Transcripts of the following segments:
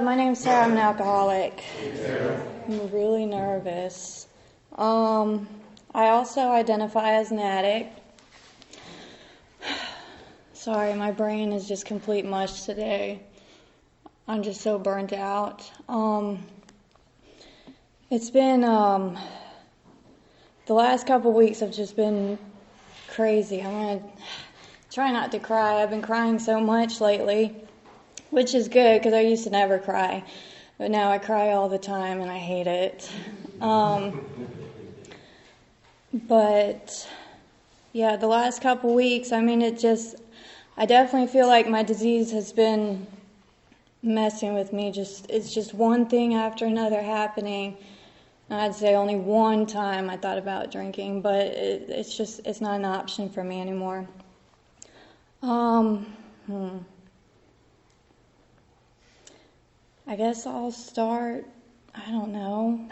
My name's Sarah. I'm an alcoholic. I'm really nervous. I also identify as an addict. Sorry, my brain is just complete mush today. I'm just so burnt out. It's been, the last couple weeks have just been crazy. I'm going to try not to cry. I've been crying so much lately, which is good because I used to never cry. But now I cry all the time and I hate it. But yeah, the last couple weeks, I definitely feel like my disease has been messing with me. It's just one thing after another happening. I'd say only one time I thought about drinking, but it's not an option for me anymore. I guess I'll start, I don't know.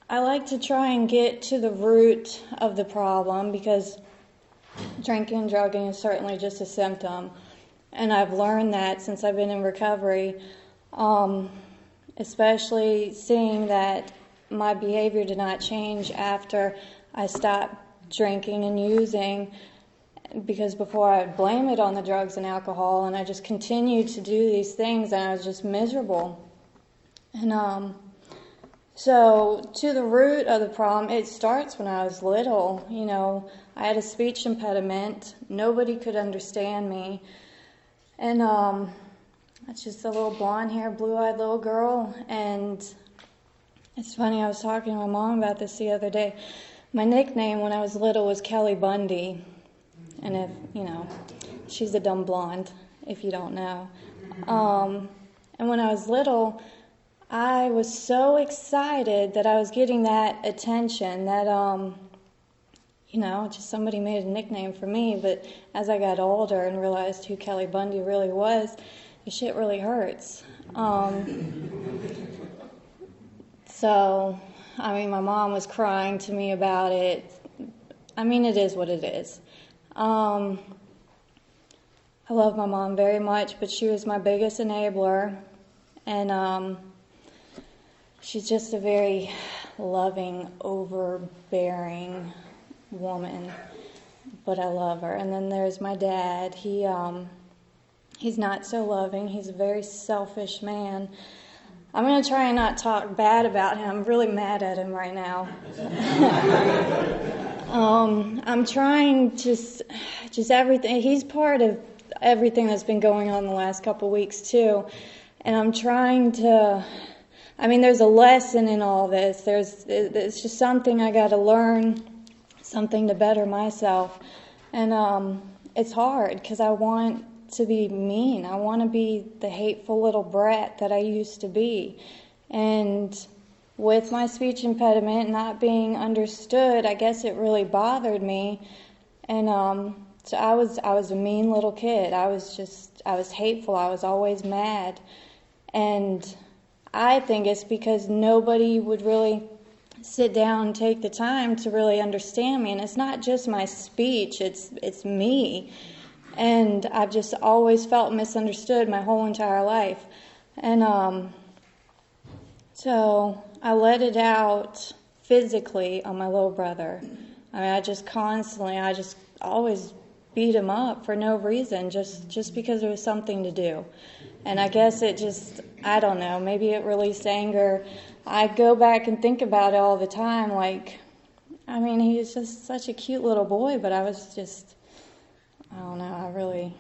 I like to try and get to the root of the problem because drinking and drugging is certainly just a symptom. And I've learned that since I've been in recovery, especially seeing that my behavior did not change after I stopped drinking and using, because before I would blame it on the drugs and alcohol, and I just continued to do these things, and I was just miserable. And so to the root of the problem, it starts when I was little. You know, I had a speech impediment. Nobody could understand me. And that's just a little blonde-haired, blue-eyed little girl. And it's funny, I was talking to my mom about this the other day. My nickname when I was little was Kelly Bundy. And if, you know, she's a dumb blonde, if you don't know. And when I was little, I was so excited that I was getting that attention, that, just somebody made a nickname for me. But as I got older and realized who Kelly Bundy really was, the shit really hurts. So, my mom was crying to me about it. It is what it is. I love my mom very much, but she was my biggest enabler. And, she's just a very loving, overbearing woman, but I love her. And then there's my dad. He's not so loving. He's a very selfish man. I'm going to try and not talk bad about him. I'm really mad at him right now. I'm trying to just everything. He's part of everything that's been going on the last couple of weeks too. And I'm trying to, there's a lesson in all this. It's just something I got to learn, something to better myself. And it's hard because I want to be mean. I want to be the hateful little brat that I used to be. And with my speech impediment not being understood, I guess it really bothered me. And so I was a mean little kid. I was hateful. I was always mad. And I think it's because nobody would really sit down and take the time to really understand me. And it's not just my speech, it's me. And I've just always felt misunderstood my whole entire life. And so I let it out physically on my little brother. I just always beat him up for no reason, just because there was something to do. And I guess I don't know, maybe it released anger. I go back and think about it all the time, he was just such a cute little boy, but I was just, I don't know,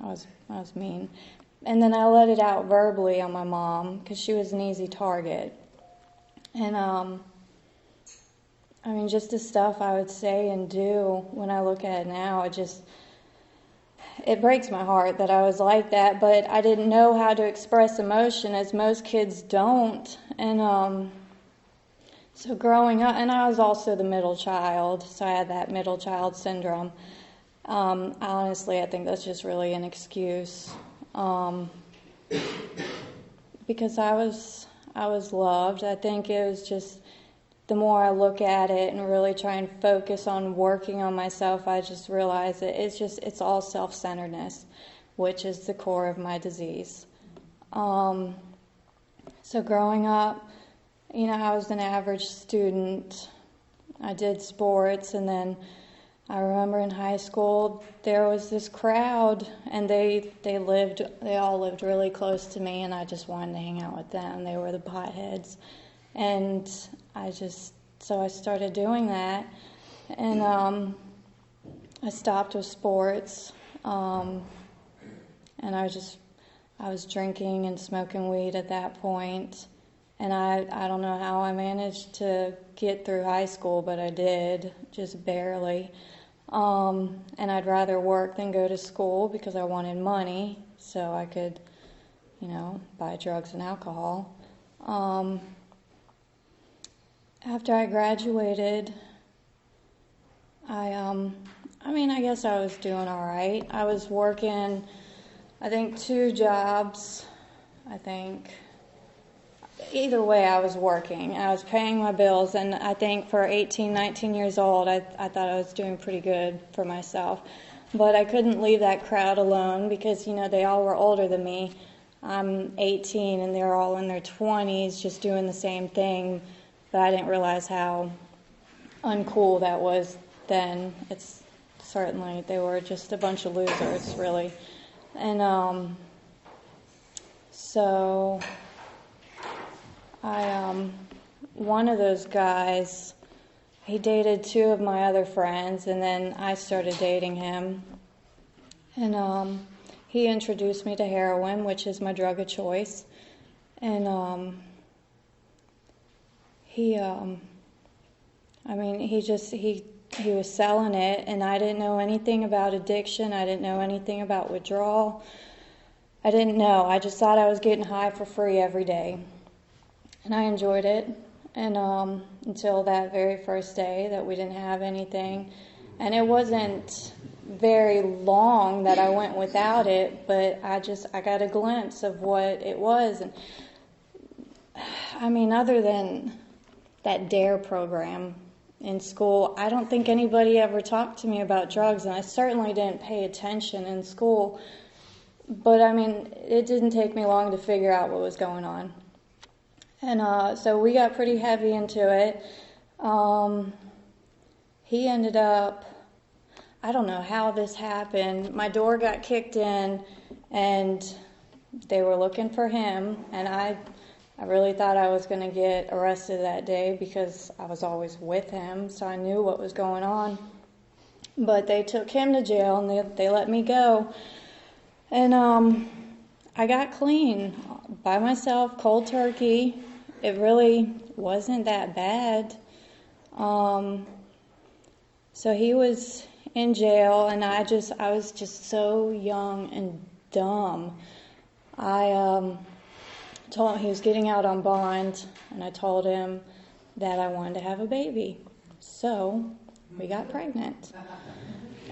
I was mean. And then I let it out verbally on my mom, because she was an easy target. And, just the stuff I would say and do when I look at it now, it breaks my heart that I was like that, but I didn't know how to express emotion, as most kids don't. And so growing up, and I was also the middle child, so I had that middle child syndrome. Honestly, I think that's just really an excuse, because I was loved. I think it was just, the more I look at it and really try and focus on working on myself, I just realize that it's all self-centeredness, which is the core of my disease. So growing up, I was an average student. I did sports, and then I remember in high school there was this crowd, and they all lived really close to me, and I just wanted to hang out with them. They were the potheads, and so I started doing that, and I stopped with sports, and I was drinking and smoking weed at that point. And I don't know how I managed to get through high school, but I did, just barely. And I'd rather work than go to school because I wanted money so I could, buy drugs and alcohol. After I graduated, I guess I was doing all right. I was working, I think, 2 jobs, Either way, I was working. I was paying my bills, and I think for 18, 19 years old, I thought I was doing pretty good for myself. But I couldn't leave that crowd alone because, they all were older than me. I'm 18, and they're all in their 20s just doing the same thing, but I didn't realize how uncool that was then. They were just a bunch of losers, really. And so one of those guys, he dated 2 of my other friends, and then I started dating him. And he introduced me to heroin, which is my drug of choice. And he was selling it, and I didn't know anything about addiction. I didn't know anything about withdrawal. I didn't know. I just thought I was getting high for free every day. And I enjoyed it, and until that very first day that we didn't have anything. And it wasn't very long that I went without it, but I got a glimpse of what it was. And other than that DARE program in school, I don't think anybody ever talked to me about drugs, and I certainly didn't pay attention in school. But it didn't take me long to figure out what was going on. And so we got pretty heavy into it. He ended up, I don't know how this happened. My door got kicked in, and they were looking for him. And I really thought I was going to get arrested that day because I was always with him, so I knew what was going on. But they took him to jail, and they let me go. And I got clean by myself, cold turkey. It really wasn't that bad. So he was in jail, and I was just so young and dumb. I told him he was getting out on bond, and I told him that I wanted to have a baby. So we got pregnant.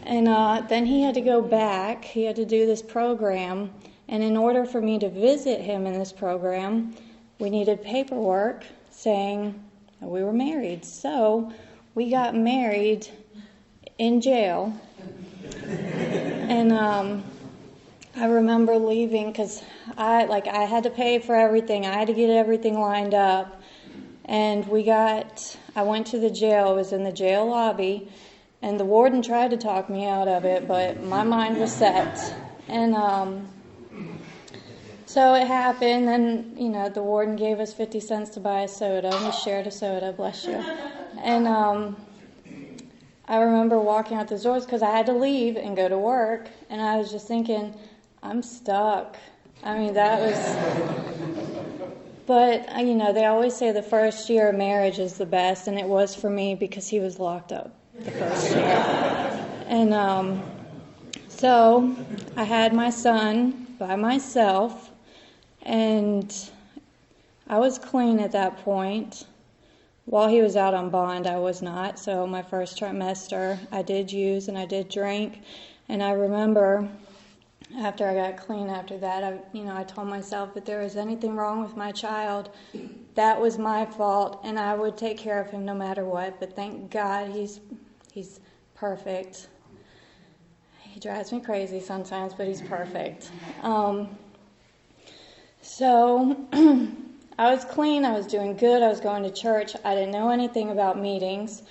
And then he had to go back. He had to do this program. And in order for me to visit him in this program, we needed paperwork saying that we were married. So we got married in jail. And I remember leaving because I had to pay for everything. I had to get everything lined up. And I went to the jail. It was in the jail lobby. And the warden tried to talk me out of it, but my mind was set. And so it happened, and, the warden gave us 50 cents to buy a soda. We shared a soda, bless you. And I remember walking out the doors because I had to leave and go to work, and I was just thinking, I'm stuck. But, they always say the first year of marriage is the best, and it was for me because he was locked up the first year. And so I had my son by myself, and I was clean at that point. While he was out on bond, I was not. So my first trimester, I did use and I did drink. And I remember after I got clean after that, I told myself if there was anything wrong with my child, that was my fault, and I would take care of him no matter what. But thank God he's perfect. He drives me crazy sometimes, but he's perfect. So I was clean, I was doing good, I was going to church. I didn't know anything about meetings.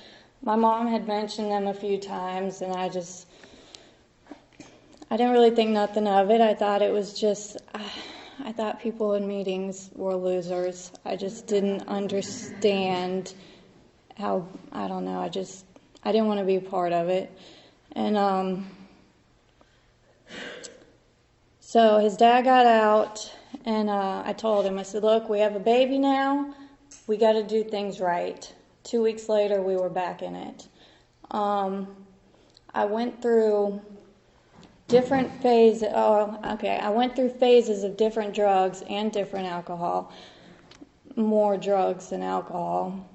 My mom had mentioned them a few times, and I didn't really think nothing of it. I thought it was just, I thought people in meetings were losers. I just didn't understand how, I don't know, I didn't want to be a part of it. And so his dad got out, and I told him, I said, look, we have a baby now. We got to do things right. 2 weeks later, we were back in it. I went through different phases. I went through phases of different drugs and different alcohol. More drugs than alcohol.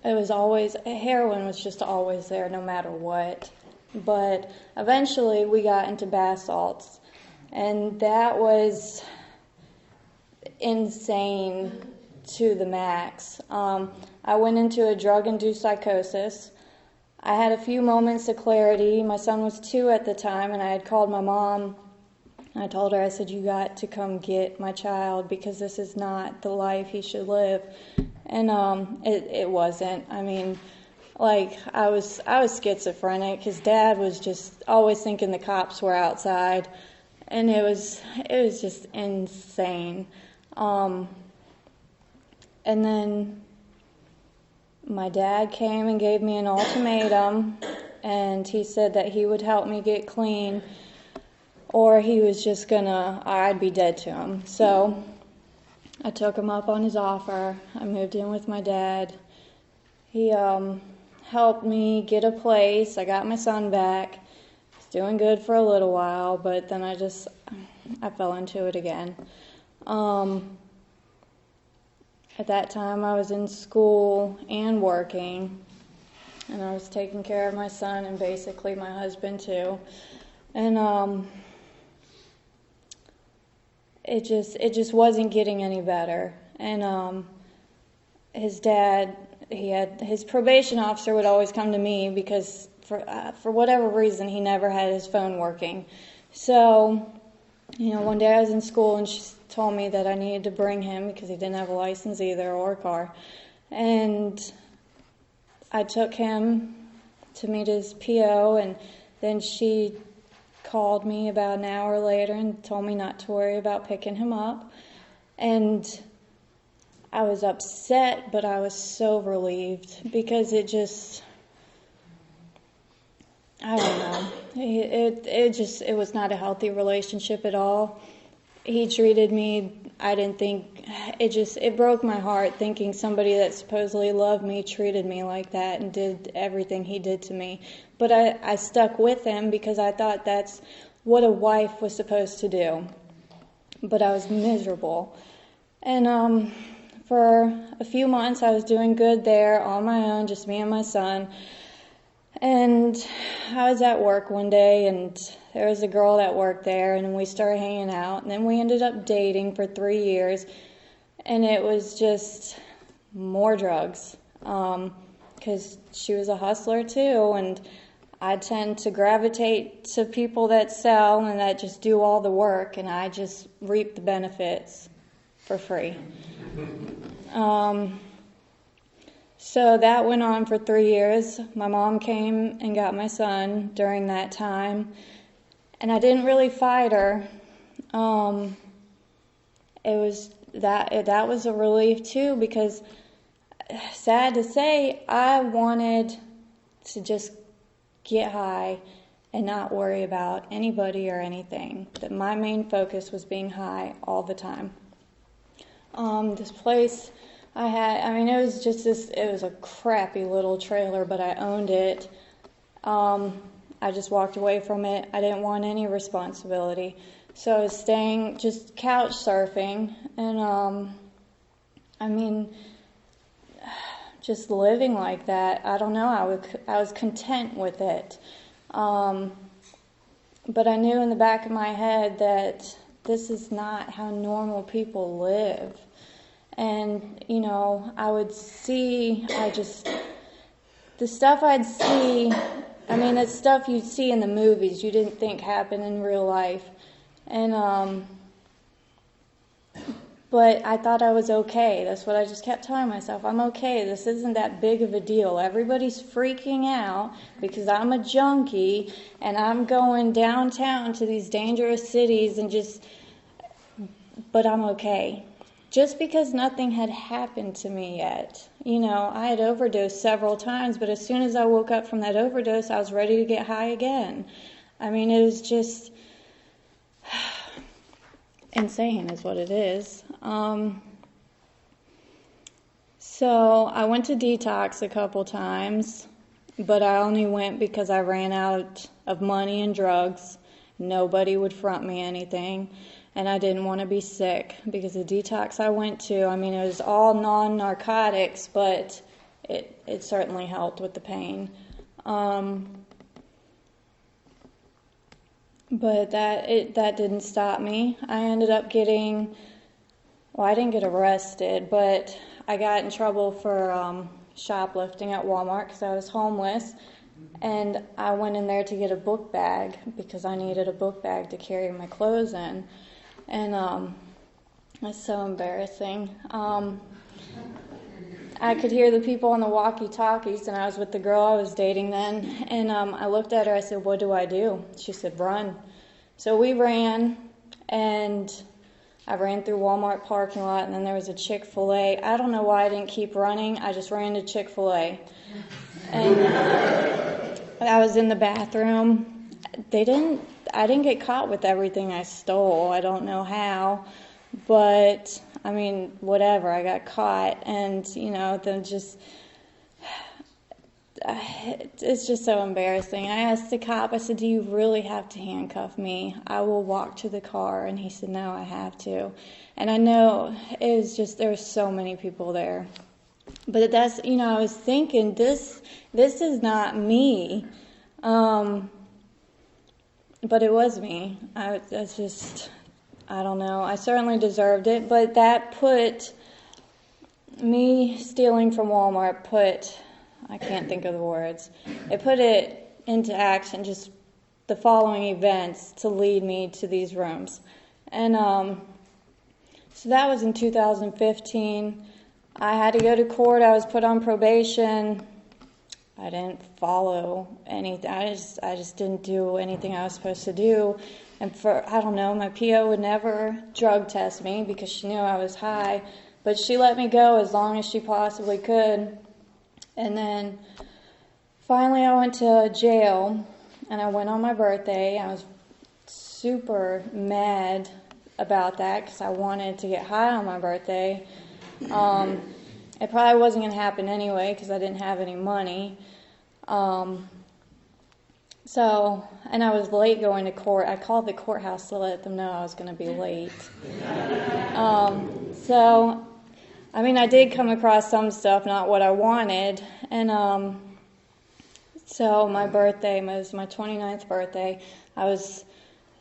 It was always, heroin was just always there no matter what. But eventually we got into bath salts, and that was insane to the max. I went into a drug-induced psychosis. I had a few moments of clarity. My son was 2 at the time, and I had called my mom. I told her, I said, you got to come get my child because this is not the life he should live. And it wasn't. I mean, like, I was schizophrenic. His dad was just always thinking the cops were outside, and it was just insane. And then my dad came and gave me an ultimatum, and he said that he would help me get clean, or he was just I'd be dead to him. So I took him up on his offer. I moved in with my dad. He helped me get a place. I got my son back. He was doing good for a little while, but then I fell into it again. At that time, I was in school and working, and I was taking care of my son and basically my husband too. And it just wasn't getting any better. And his dad, his probation officer would always come to me because for whatever reason he never had his phone working. So, one day I was in school and she told me that I needed to bring him because he didn't have a license either or a car. And I took him to meet his PO, and then she called me about an hour later and told me not to worry about picking him up. And I was upset, but I was so relieved because it was not a healthy relationship at all. He treated me, it broke my heart thinking somebody that supposedly loved me treated me like that and did everything he did to me. But I stuck with him because I thought that's what a wife was supposed to do. But I was miserable. And for a few months I was doing good there on my own, just me and my son. And I was at work one day, and there was a girl that worked there, and we started hanging out, and then we ended up dating for 3 years, and it was just more drugs, because she was a hustler too, and I tend to gravitate to people that sell and that just do all the work, and I just reap the benefits for free. So that went on for 3 years. My mom came and got my son during that time, and I didn't really fight her. That was a relief too, because sad to say, I wanted to just get high and not worry about anybody or anything. That my main focus was being high all the time. This place it was a crappy little trailer, but I owned it. I just walked away from it. I didn't want any responsibility. So I was staying, just couch surfing, and just living like that. I don't know, I was content with it. But I knew in the back of my head that this is not how normal people live. And, I would see, the stuff I'd see, it's stuff you'd see in the movies, you didn't think happened in real life. And, but I thought I was okay. That's what I just kept telling myself. I'm okay. This isn't that big of a deal. Everybody's freaking out because I'm a junkie and I'm going downtown to these dangerous cities but I'm okay. Just because nothing had happened to me yet. I had overdosed several times, but as soon as I woke up from that overdose, I was ready to get high again. I mean, it was just insane is what it is. So I went to detox a couple times, but I only went because I ran out of money and drugs. Nobody would front me anything, and I didn't want to be sick because the detox I went to, I mean, it was all non-narcotics, but it certainly helped with the pain. But that didn't stop me. I ended up I didn't get arrested, but I got in trouble for shoplifting at Walmart because I was homeless. And I went in there to get a book bag because I needed a book bag to carry my clothes in. And it's so embarrassing. I could hear the people on the walkie-talkies, and I was with the girl I was dating then, and I looked at her, I said, "What do I do?" She said, "Run." So we ran, and I ran through Walmart parking lot, and then there was a Chick-fil-A. I don't know why I didn't keep running. I just ran to Chick-fil-A. And I was in the bathroom. I didn't get caught with everything I stole. I don't know how, but I mean, whatever, I got caught, and, then it's just so embarrassing. I asked the cop, I said, "Do you really have to handcuff me? I will walk to the car," and he said, "No, I have to." And I know it was just, there were so many people there. But that's, I was thinking, this is not me, but it was me. I don't know. I certainly deserved it, but that put me stealing from Walmart I can't think of the words. It put it into action, just the following events to lead me to these rooms. And so that was in 2015. I had to go to court. I was put on probation. I didn't follow anything. I just didn't do anything I was supposed to do. And I don't know, my PO would never drug test me because she knew I was high. But she let me go as long as she possibly could. And then finally I went to jail, and I went on my birthday. I was super mad about that because I wanted to get high on my birthday. It probably wasn't going to happen anyway because I didn't have any money. And I was late going to court. I called the courthouse to let them know I was going to be late. I did come across some stuff, not what I wanted. And so my birthday was my 29th birthday. I was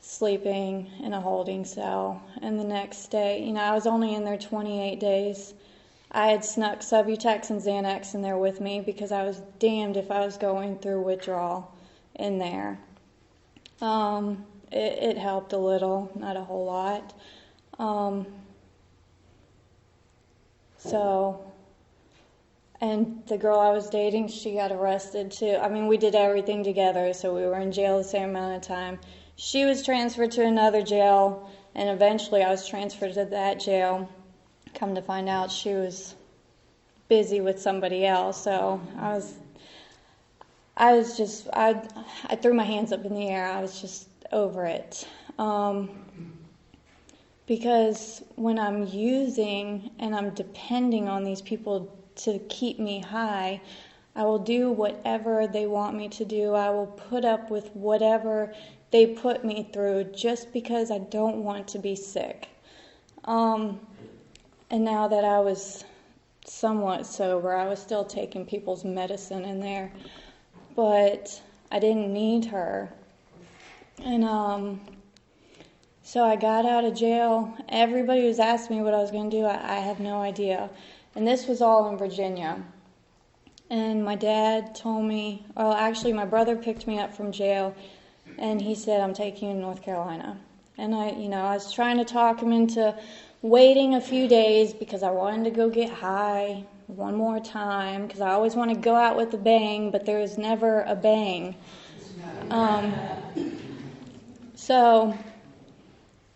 sleeping in a holding cell. And the next day, I was only in there 28 days. I had snuck Subutex and Xanax in there with me because I was damned if I was going through withdrawal in there. It helped a little, not a whole lot. And the girl I was dating, she got arrested too. We did everything together, so we were in jail the same amount of time. She was transferred to another jail, and eventually I was transferred to that jail. Come to find out, she was busy with somebody else, so I threw my hands up in the air. I was just over it. Because when I'm using and I'm depending on these people to keep me high, I will do whatever they want me to do. I will put up with whatever they put me through just because I don't want to be sick. And now that I was somewhat sober, I was still taking people's medicine in there. But I didn't need her. And so I got out of jail. Everybody was asking me what I was going to do. I have no idea. And this was all in Virginia. And my dad told me, my brother picked me up from jail, and he said, "I'm taking you to North Carolina." And I was trying to talk him into waiting a few days because I wanted to go get high one more time, because I always want to go out with a bang, but there was never a bang. So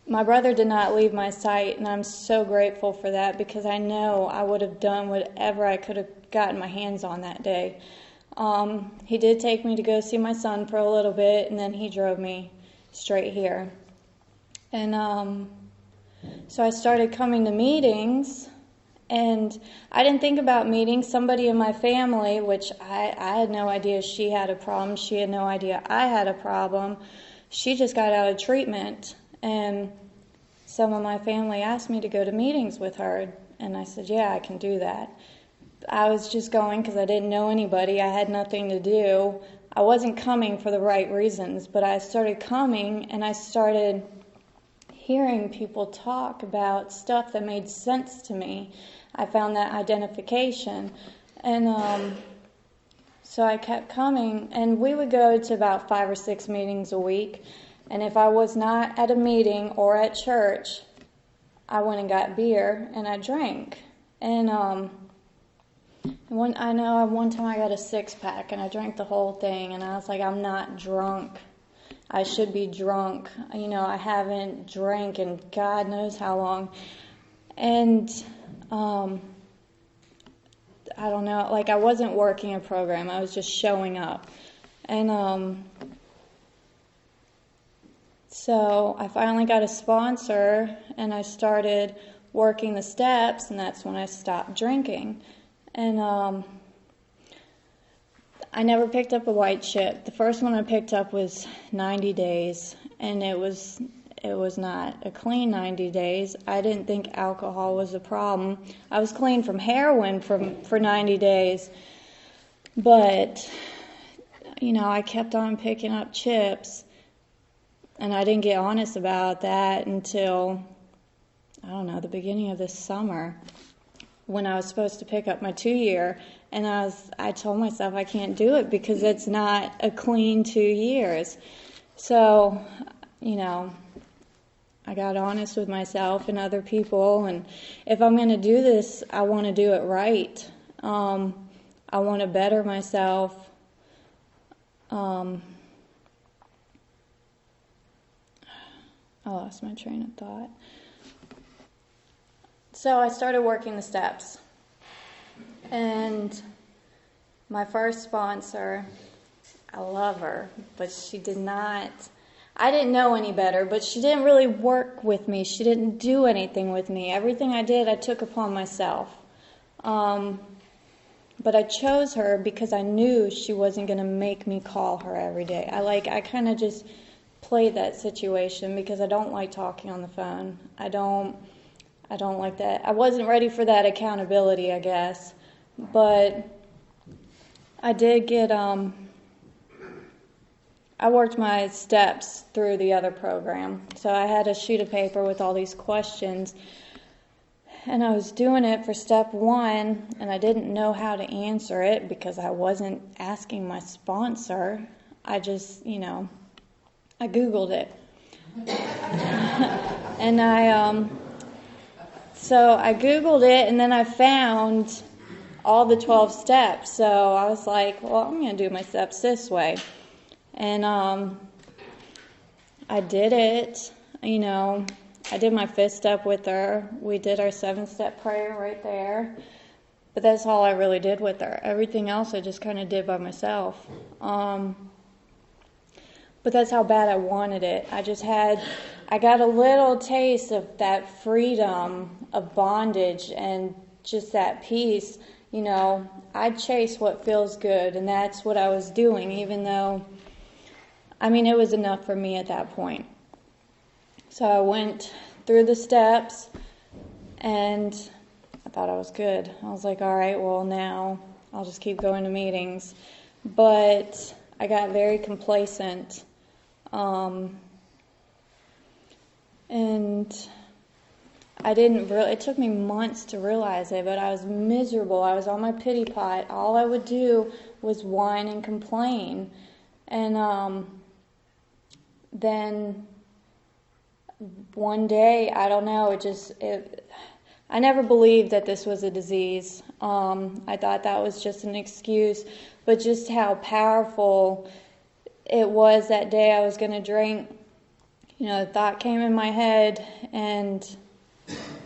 my brother did not leave my sight, and I'm so grateful for that, because I know I would have done whatever I could have gotten my hands on that day. He did take me to go see my son for a little bit, and then he drove me straight here. And so I started coming to meetings, and I didn't think about meetings. Somebody in my family, which I had no idea she had a problem, she had no idea I had a problem, she just got out of treatment, and some of my family asked me to go to meetings with her, and I said, yeah, I can do that. I was just going because I didn't know anybody. I had nothing to do. I wasn't coming for the right reasons, but I started coming, and I started hearing people talk about stuff that made sense to me. I found that identification, and so I kept coming, and we would go to about 5 or 6 meetings a week, and if I was not at a meeting or at church, I went and got beer, and I drank. And one time I got a 6-pack, and I drank the whole thing, and I was like, I'm not drunk. I should be drunk. I haven't drank in God knows how long. And I don't know, I wasn't working a program. I was just showing up. And so I finally got a sponsor, and I started working the steps, and that's when I stopped drinking. And I never picked up a white chip. The first one I picked up was 90 days, and it was not a clean 90 days. I didn't think alcohol was a problem. I was clean from heroin for 90 days, but I kept on picking up chips, and I didn't get honest about that until, the beginning of this summer, when I was supposed to pick up my 2-year, and I told myself I can't do it because it's not a clean 2 years. So, I got honest with myself and other people, and if I'm going to do this, I want to do it right. I want to better myself. I lost my train of thought. So I started working the steps, and my first sponsor, I love her, but she did not, I didn't know any better, but she didn't really work with me. She didn't do anything with me. Everything I did, I took upon myself. But I chose her because I knew she wasn't going to make me call her every day. I kind of just played that situation because I don't like talking on the phone. I don't like that. I wasn't ready for that accountability, I guess. But I did get, I worked my steps through the other program. So I had a sheet of paper with all these questions, and I was doing it for step 1, and I didn't know how to answer it because I wasn't asking my sponsor. I just, I Googled it. And so I Googled it, and then I found all the 12 steps. So I was like, well, I'm going to do my steps this way. And I did it, I did my 5th step with her. We did our 7-step prayer right there. But that's all I really did with her. Everything else I just kind of did by myself. But that's how bad I wanted it. I got a little taste of that freedom of bondage and just that peace. I chase what feels good, and that's what I was doing, even though, it was enough for me at that point. So I went through the steps, and I thought I was good. I was like, all right, well, now I'll just keep going to meetings. But I got very complacent. And it took me months to realize it, but I was miserable. I was on my pity pot. All I would do was whine and complain. And then one day, I don't know, I never believed that this was a disease. I thought that was just an excuse, but just how powerful it was that day I was going to drink. The thought came in my head, and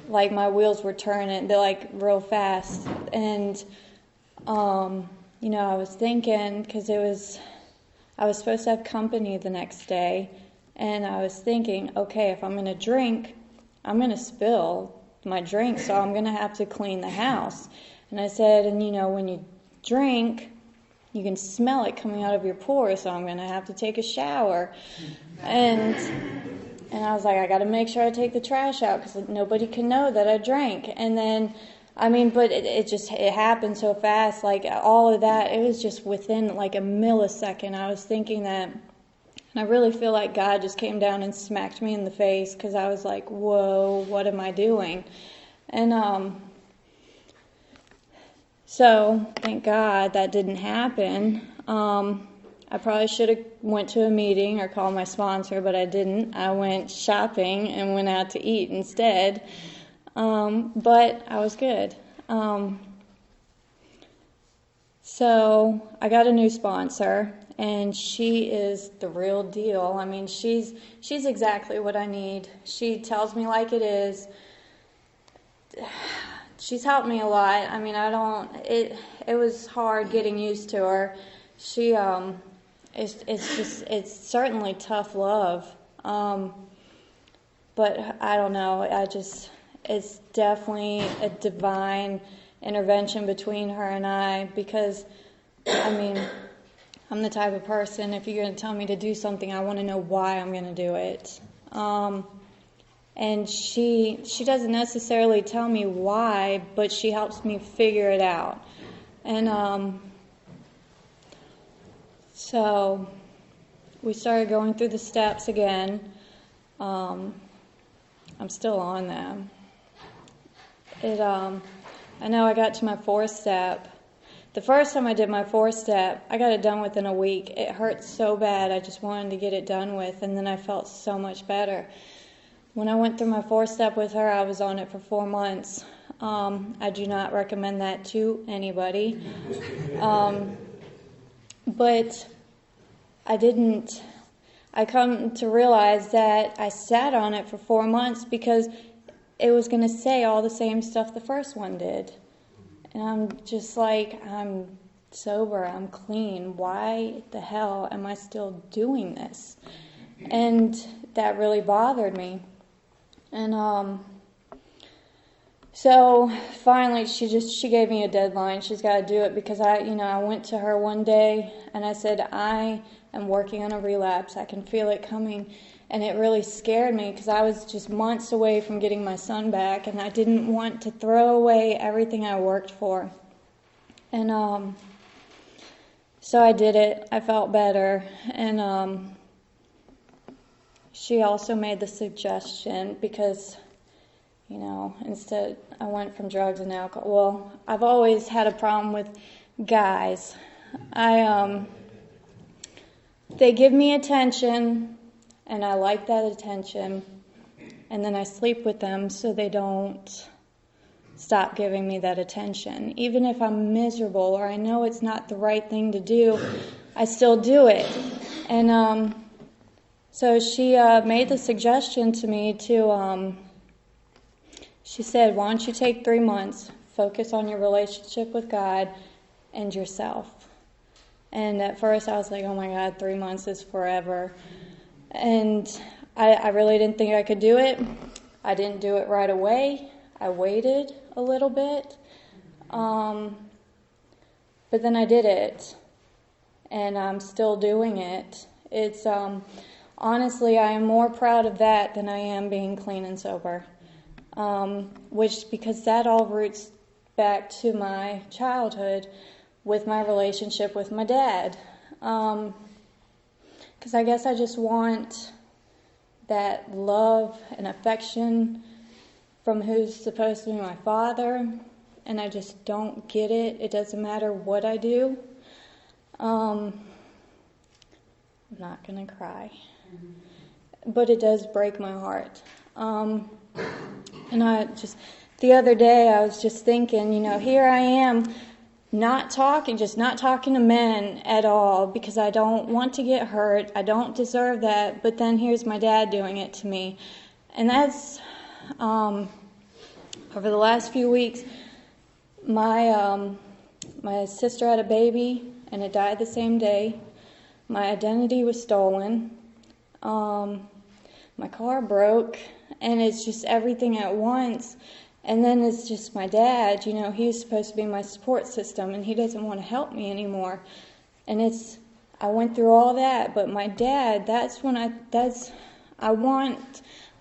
like my wheels were turning, they're like real fast. And, I was thinking, because I was supposed to have company the next day, and I was thinking, okay, if I'm going to drink, I'm going to spill my drink, so I'm going to have to clean the house. And I said, and when you drink, you can smell it coming out of your pores, so I'm going to have to take a shower. And I was like, I got to make sure I take the trash out because nobody can know that I drank. And then, but it happened so fast, like all of that, it was just within like a millisecond. I was thinking that, and I really feel like God just came down and smacked me in the face because I was like, whoa, what am I doing? And so thank God that didn't happen. I probably should have went to a meeting or called my sponsor, but I didn't. I went shopping and went out to eat instead. But I was good. So I got a new sponsor, and she is the real deal. She's exactly what I need. She tells me like it is. She's helped me a lot. It was hard getting used to her. She, it's certainly tough love. But I don't know. It's definitely a divine intervention between her and I, because, I'm the type of person, if you're going to tell me to do something, I want to know why I'm going to do it. And she doesn't necessarily tell me why, but she helps me figure it out. And so we started going through the steps again. I'm still on them. I know I got to my 4th step. The first time I did my 4th step, I got it done within a week. It hurt so bad, I just wanted to get it done with, and then I felt so much better. When I went through my 4th step with her, I was on it for 4 months. I do not recommend that to anybody. But I come to realize that I sat on it for 4 months because it was going to say all the same stuff the first one did. And I'm just like, I'm sober, I'm clean. Why the hell am I still doing this? And that really bothered me. And so finally she gave me a deadline. She's got to do it because I went to her one day and I said, I am working on a relapse. I can feel it coming. And it really scared me because I was just months away from getting my son back, and I didn't want to throw away everything I worked for. And so I did it. I felt better. And she also made the suggestion because, instead I went from drugs and alcohol. Well, I've always had a problem with guys. They give me attention, and I like that attention, and then I sleep with them so they don't stop giving me that attention. Even if I'm miserable or I know it's not the right thing to do, I still do it. And so she made the suggestion to me she said, why don't you take 3 months, focus on your relationship with God and yourself. And at first I was like, oh my God, 3 months is forever. And I really didn't think I could do it. I didn't do it right away. I waited a little bit. But then I did it. And I'm still doing it. It's, honestly, I am more proud of that than I am being clean and sober. Because that all roots back to my childhood with my relationship with my dad. Because I guess I just want that love and affection from who's supposed to be my father, and I just don't get it. It doesn't matter what I do. I'm not going to cry. but it does break my heart. And the other day I was just thinking, here I am not talking to men at all because I don't want to get hurt. I don't deserve that. But then here's my dad doing it to me. And that's, over the last few weeks, my sister had a baby and it died the same day. My identity was stolen. My car broke, and it's just everything at once. And then it's just my dad, he's supposed to be my support system, and he doesn't want to help me anymore. And I went through all that, but my dad, I wanted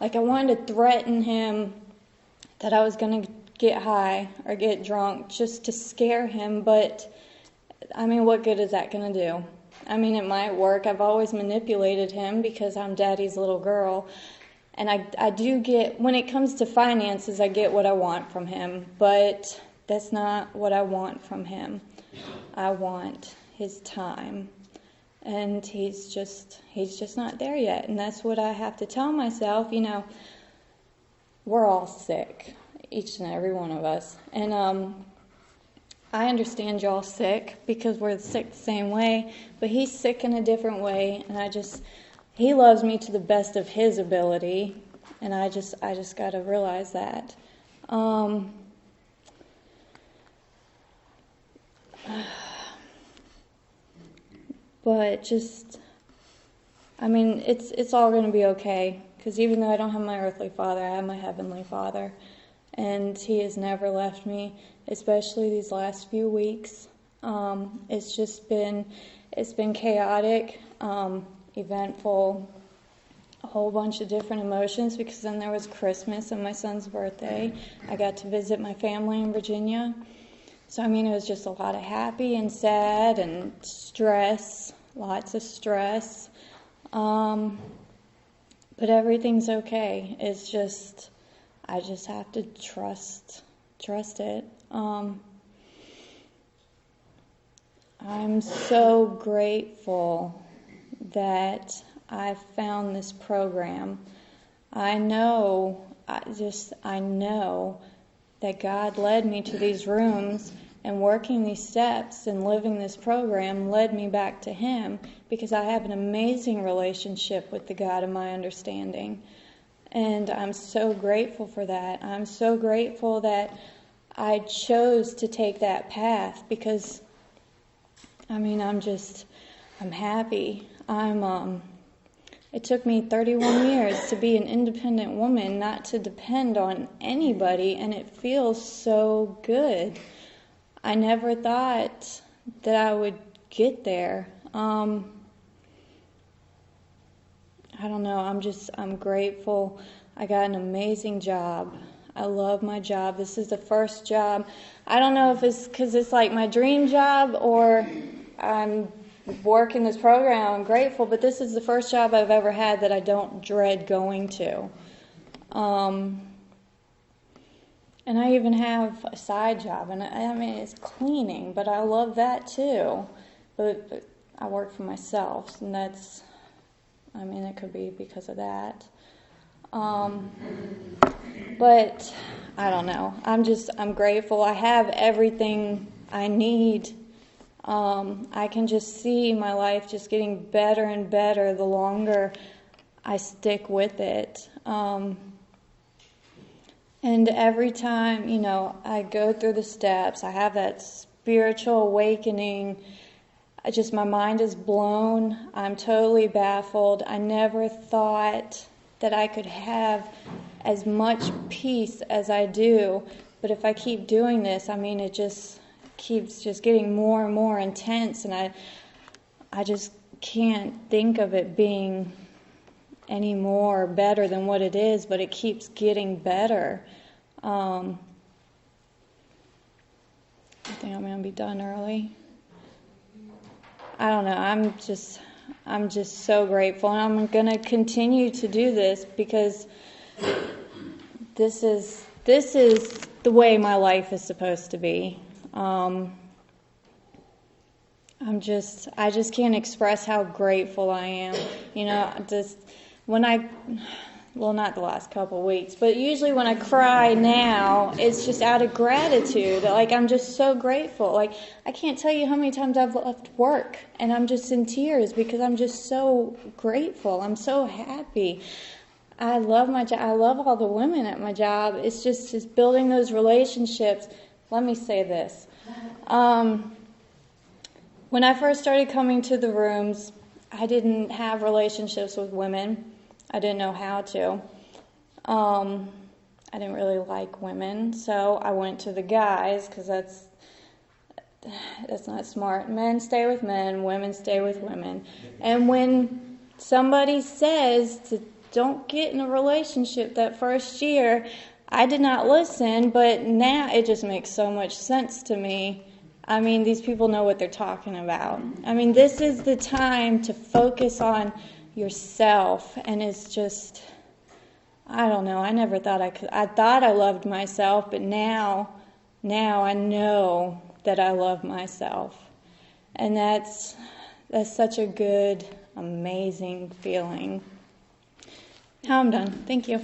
to threaten him that I was going to get high or get drunk just to scare him, but, what good is that going to do? It might work. I've always manipulated him because I'm daddy's little girl. And I do get, when it comes to finances, I get what I want from him. But that's not what I want from him. I want his time. And he's just not there yet. And that's what I have to tell myself. We're all sick, each and every one of us. And I understand y'all sick because we're sick the same way, but he's sick in a different way, and he loves me to the best of his ability, and I just got to realize that. But it's all going to be okay, because even though I don't have my earthly father, I have my heavenly Father, and he has never left me, especially these last few weeks. It's been chaotic, eventful, a whole bunch of different emotions, because then there was Christmas and my son's birthday. I got to visit my family in Virginia. So, it was just a lot of happy and sad and stress, lots of stress. But everything's okay. It's just, I just have to trust it. I'm so grateful that I found this program. I know that God led me to these rooms, and working these steps and living this program led me back to Him, because I have an amazing relationship with the God of my understanding. And I'm so grateful for that. I'm so grateful that I chose to take that path, because I'm happy. It took me 31 years to be an independent woman, not to depend on anybody, and it feels so good. I never thought that I would get there. I don't know, I'm grateful. I got an amazing job. I love my job. This is the first job. I don't know if it's because it's like my dream job or I'm working this program. I'm grateful, but this is the first job I've ever had that I don't dread going to. And I even have a side job, and it's cleaning, but I love that too. But I work for myself, and that's, it could be because of that. But I don't know. I'm grateful. I have everything I need. I can just see my life just getting better and better the longer I stick with it. And every time, I go through the steps, I have that spiritual awakening. My mind is blown. I'm totally baffled. I never thought that I could have as much peace as I do. But if I keep doing this, it just keeps just getting more and more intense. And I just can't think of it being any more better than what it is, but it keeps getting better. I think I'm going to be done early. I don't know. I'm just so grateful, and I'm going to continue to do this because this is the way my life is supposed to be. I just can't express how grateful I am. not the last couple of weeks, but usually when I cry now, it's just out of gratitude. Like, I'm just so grateful. Like, I can't tell you how many times I've left work and I'm just in tears because I'm just so grateful. I'm so happy. I love my job. I love all the women at my job. It's just building those relationships. Let me say this. When I first started coming to the rooms, I didn't have relationships with women. I didn't know how to. I didn't really like women, so I went to the guys because that's not smart. Men stay with men, women stay with women. And when somebody says to don't get in a relationship that first year, I did not listen, but now it just makes so much sense to me. I mean, these people know what they're talking about. I mean, this is the time to focus on yourself, and it's just, I don't know, I never thought I could. I thought I loved myself, but now I know that I love myself. And that's such a good, amazing feeling. Now I'm done. Thank you.